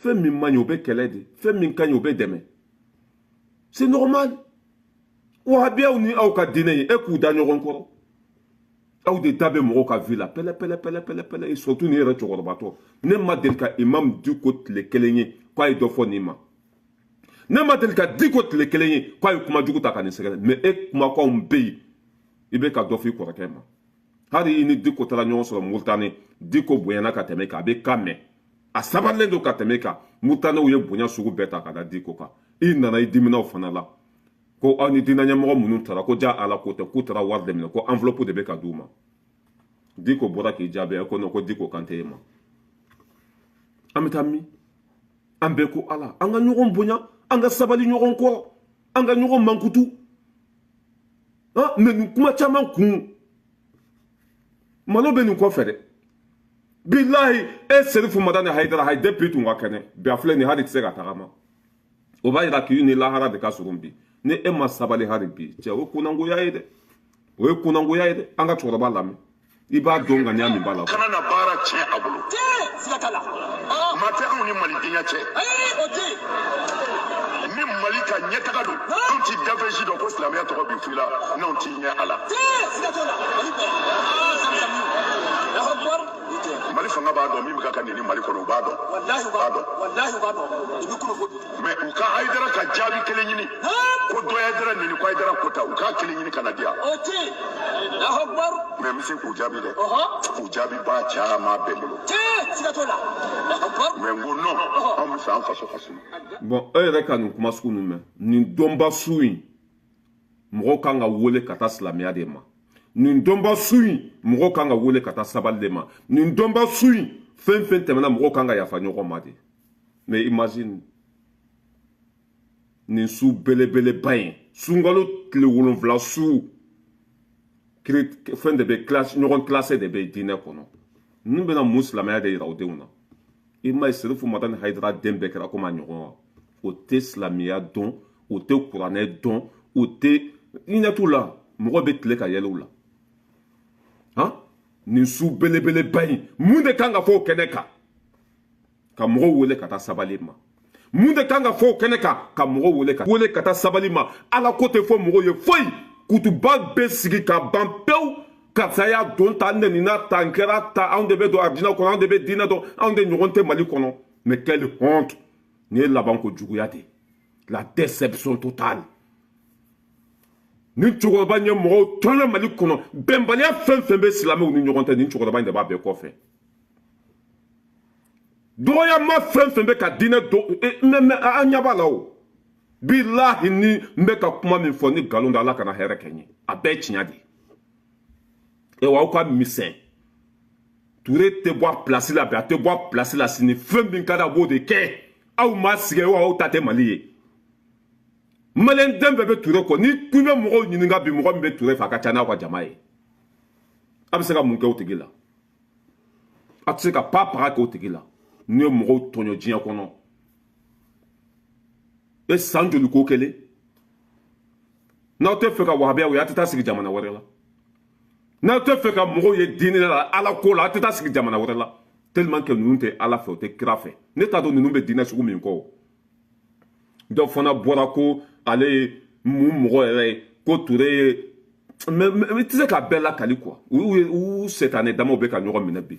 fɛn min man ɲi o bɛ kɛlɛ de fɛn min ka ɲi o bɛ dɛmɛ c'est normal wahabiyaw ni aw ka diinɛ ye e k'u da ɲɔgɔn kɔrɔ aw de da bɛ mɔgɔw ka vie la pɛlɛ et surtout ni yɛrɛ cɛkɔrɔbatɔ ne ma deli ka imam Diko tile kelen ye k'a ye dɔ fɔ nin ma ne ma deli ka Diko tile kelen ye k'a ye kuma jugu ta ka nin sɛgɛrɛ mais e kumakanw bɛ yen i bɛ ka dɔ fɔ i kɔrɔkɛ ma hali i ni Diko taara ɲɔgɔn sɔrɔ Muritani Diko bonyana ka tɛmɛ kan a bɛ kan mɛn a sabalilen don ka tɛmɛ kan Muritaniw ye bonya sugu bɛɛ ta ka da Diko kan i nana i diminaw fana la ko aw ni diinɛ ɲɛmɔgɔ minnu taara ko ja ala ko tɛ k'u taara wari de minɛ ko enveloppe de bɛ ka d'u ma Diko bɔra k'i jaabi ko non ko Diko kan tɛ e ma an bɛ taa min an bɛɛ ko ala an ka ɲɔgɔn bonya an ka sabali ɲɔgɔn kɔrɔ an ka ɲɔgɔn mankutu mais nin kuma caman kun malo bɛ nin kɔfɛ dɛ bilahi e Serifu Madani Hayidara hayi depuis tun ka kɛnɛ bi a filɛ nin hali tɛ se ka tagama o b'a yira k'i ni lahara de ka surun bi ni e ma sabali hali bi cɛ o ye kunangoya ye dɛ o ye kunangoya ye dɛ an ka cɛkɔrɔba lamɛn i b'a dɔn ŋaniya min b'a la kana na baara tiɲɛ a bolo siga t'a la maa tɛ anw ni malidenya cɛ ni Mali ka ɲɛtaga don anw ti dafɛsi dɔn ko silamɛya tɔgɔ bi f'i la n'anw ti ɲɛ a la siga t'o la Mali fanga b'a dɔn min bɛ ka nin Mali kɔnɔ u b'a dɔn wallahi u b'a dɔn i bɛ kulo fɔ mais u ka Hayidara ka jaabi kelen ɲini ko dɔ Hayidara nin ko Hayidara ko ta u k'a kelen ɲini ka na di yan o tɛ mais n bɛ se k'u jaabi dɛ k'u jaabi ba caman bɛɛ bolo siga t'o la mais n ko non anw bɛ fɛ an faso ka suma bon e yɛrɛ ka nin kuma sugu ninnu mɛn nin dɔnba su in mɔgɔw kan ka wele ka taa silamɛya de ma nin dɔnba su in mɔgɔw kan ka wele ka taa sabali de ma nin dɔnba su in fɛn fɛn tɛmɛna mɔgɔw kan ka yafa ɲɔgɔn ma de mais imagine nin su belebeleba in sunkalo tile 7 su fɛn de bɛ ɲɔgɔn classé de bɛ diinɛ kɔnɔ ninnu bɛna mun silamɛya de yira o denw na i ma ye Serifu Madani Hayidara den bɛɛ kɛra komi a ɲɔgɔn wa o tɛ silamɛya dɔn o tɛ kuranɛ dɔn o tɛ i ɲɛ t'u la mɔgɔ bɛ tile ka yɛlɛ u la nin su belebeleba in mun de kan ka fɔ o kɛnɛ kan ka mɔgɔw wele ka taa sabali ma mun de kan ka fɔ o kɛnɛ kan ka mɔgɔw wele ka taa sabali ma ala ko tɛ fɔ mɔgɔw ye foyi kutuba bɛ sigi ka ban pewu karisa y'a don ta nɛnina ta n kɛra ta anw de bɛ don arijinɛ kɔnɔ anw de bɛ diinɛ dɔn anw de ɲɔgɔn tɛ Mali kɔnɔ mais quelle honte nin ye laban ko juguya de la déception totale ni cɛkɔrɔba ɲɛ mɔgɔw tɔnɛ Mali kɔnɔ bɛnbaliya fɛn fɛn bɛ silamɛw ni ɲɔgɔn tɛ nin cɛkɔrɔba in de b'a bɛɛ kɔfɛ dɔgɔyama fɛn fɛn bɛ ka diinɛ dɔn mais an ɲɛ b'a la o bilahi ni n bɛ ka kuma min fɔ ni nkalon don ala kana hɛrɛ kɛ n ye a bɛɛ ye tiɲɛ de ye wa aw ka misɛn Ture tɛ bɔ a place la bi a tɛ bɔ a place la sini fɛn min ka di a b'o de kɛ aw ma sigi wa aw ta tɛ Mali ye Maliyɛn den bɛɛ bɛ Ture kɔ ni kun bɛ mɔgɔw ɲininka bi mɔgɔ min bɛ Ture fɛ a ka ca n'aw ka jama ye a bɛ se ka mun kɛ o tigi la a tɛ se ka paga kɛ o tigi la n'i ye mɔgɔw tɔɲɔ diɲɛ kɔnɔ e san joli ko kelen n'aw tɛ fɛ ka wahabiya o ye a tɛ taa sigi jamana wɛrɛ la n'aw tɛ fɛ ka mɔgɔw ye diinɛ la ala ko la a tɛ taa sigi jamana wɛrɛ la tellement que ninnu tɛ ala fɛ o tɛ kira fɛ ne t'a dɔn ninnu bɛ diinɛ sugu min kɔ dɔ fana bɔra ko ale ye mun mɔgɔ yɛrɛ ye ko Ture ye mais i tɛ se ka bɛɛ lakali quoi u setanɛ damaw bɛ ka ɲɔgɔn minɛ bi